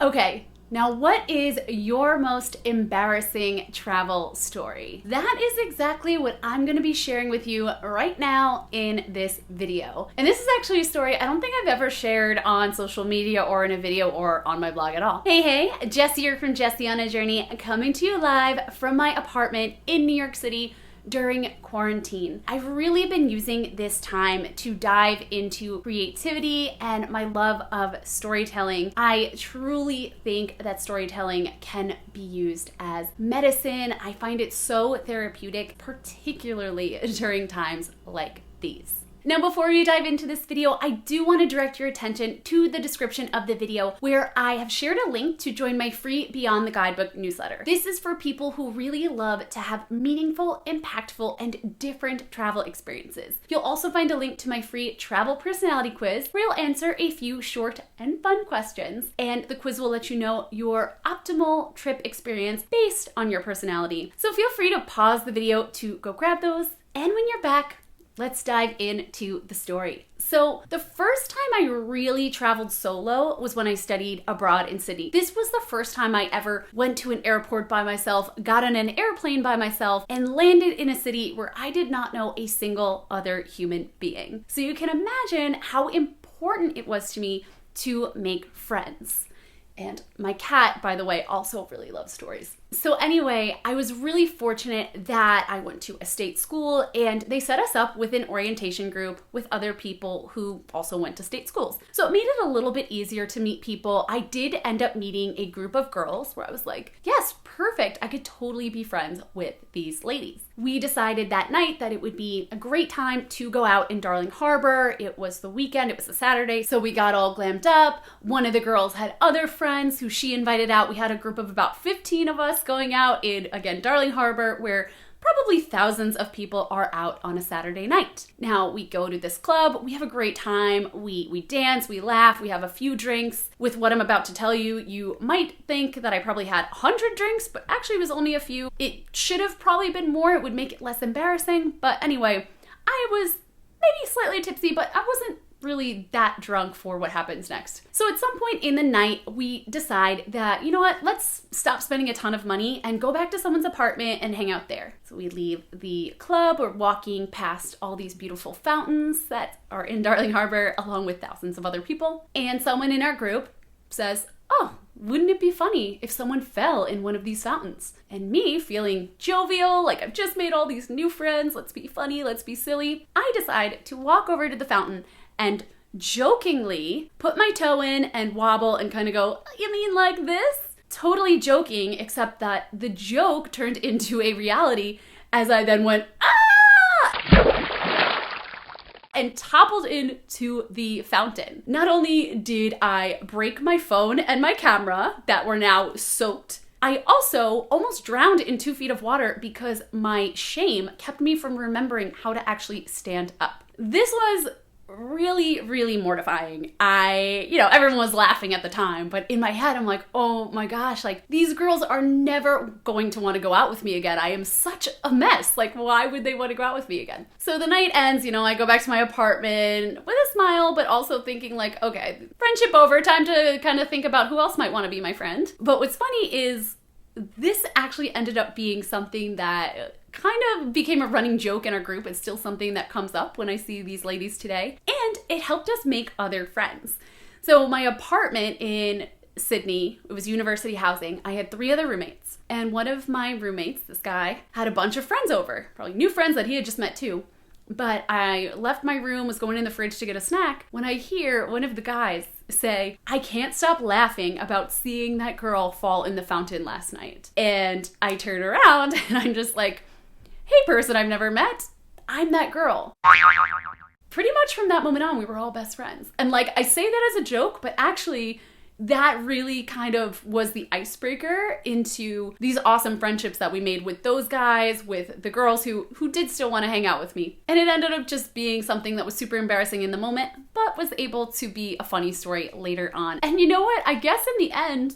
Okay, now what is your most embarrassing travel story? That is exactly what I'm gonna be sharing with you right now in this video. And this is actually a story I don't think I've ever shared on social media or in a video or on my blog at all. Hey, Jessie here from Jessie on a Journey, coming to you live from my apartment in New York City during quarantine. I've really been using this time to dive into creativity and my love of storytelling. I truly think that storytelling can be used as medicine. I find it so therapeutic, particularly during times like these. Now, before we dive into this video, I do want to direct your attention to the description of the video where I have shared a link to join my free Beyond the Guidebook newsletter. This is for people who really love to have meaningful, impactful, and different travel experiences. You'll also find a link to my free travel personality quiz where you'll answer a few short and fun questions, and the quiz will let you know your optimal trip experience based on your personality. So feel free to pause the video to go grab those, and when you're back, let's dive into the story. So the first time I really traveled solo was when I studied abroad in Sydney. This was the first time I ever went to an airport by myself, got on an airplane by myself, and landed in a city where I did not know a single other human being. So you can imagine how important it was to me to make friends. And my cat, by the way, also really loves stories. So anyway, I was really fortunate that I went to a state school and they set us up with an orientation group with other people who also went to state schools. So it made it a little bit easier to meet people. I did end up meeting a group of girls where I was like, yes, perfect. I could totally be friends with these ladies. We decided that night that it would be a great time to go out in Darling Harbor. It was the weekend, it was a Saturday, so we got all glammed up. One of the girls had other friends who she invited out. We had a group of about 15 of us going out in, again, Darling Harbor, where probably thousands of people are out on a Saturday night. Now, we go to this club, we have a great time, we dance, we laugh, we have a few drinks. With what I'm about to tell you, you might think that I probably had 100 drinks, but actually it was only a few. It should have probably been more, it would make it less embarrassing, but anyway, I was maybe slightly tipsy, but I wasn't really that drunk for what happens next. So at some point in the night, we decide that, you know what, let's stop spending a ton of money and go back to someone's apartment and hang out there. So we leave the club, we're walking past all these beautiful fountains that are in Darling Harbor along with thousands of other people. And someone in our group says, oh, wouldn't it be funny if someone fell in one of these fountains? And me, feeling jovial, like I've just made all these new friends, let's be funny, let's be silly, I decide to walk over to the fountain and jokingly put my toe in and wobble and kind of go, you mean like this? Totally joking, except that the joke turned into a reality as I then went, ah! And toppled into the fountain. Not only did I break my phone and my camera that were now soaked, I also almost drowned in 2 feet of water because my shame kept me from remembering how to actually stand up. This was really, really mortifying. Everyone was laughing at the time, but in my head, I'm like, oh my gosh, like these girls are never going to want to go out with me again. I am such a mess. Like, why would they want to go out with me again? So the night ends, I go back to my apartment with a smile, but also thinking like, okay, friendship over, time to kind of think about who else might want to be my friend. But what's funny is this actually ended up being something that kind of became a running joke in our group. It's still something that comes up when I see these ladies today. And it helped us make other friends. So my apartment in Sydney, it was university housing. I had 3 other roommates. And one of my roommates, this guy, had a bunch of friends over. Probably new friends that he had just met too. But I left my room, was going in the fridge to get a snack, when I hear one of the guys say, I can't stop laughing about seeing that girl fall in the fountain last night. And I turn around and I'm just like, hey person I've never met, I'm that girl. Pretty much from that moment on, we were all best friends. And like, I say that as a joke, but actually that really kind of was the icebreaker into these awesome friendships that we made with those guys, with the girls who did still want to hang out with me. And it ended up just being something that was super embarrassing in the moment, but was able to be a funny story later on. And you know what? I guess in the end,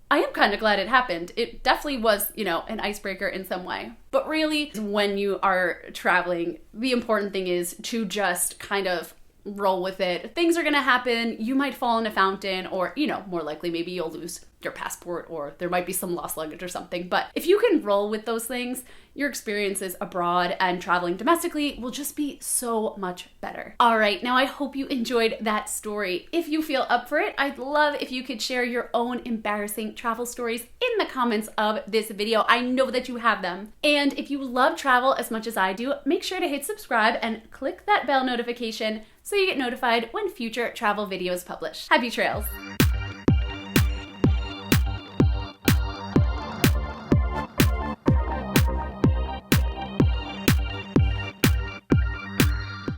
I am kind of glad it happened. It definitely was, an icebreaker in some way. But really, when you are traveling, the important thing is to just kind of roll with it. Things are gonna happen. You might fall in a fountain, or, you know, more likely maybe you'll lose your passport, or there might be some lost luggage or something. But if you can roll with those things, your experiences abroad and traveling domestically will just be so much better. All right, now I hope you enjoyed that story. If you feel up for it, I'd love if you could share your own embarrassing travel stories in the comments of this video. I know that you have them. And if you love travel as much as I do, make sure to hit subscribe and click that bell notification so you get notified when future travel videos publish. Happy trails!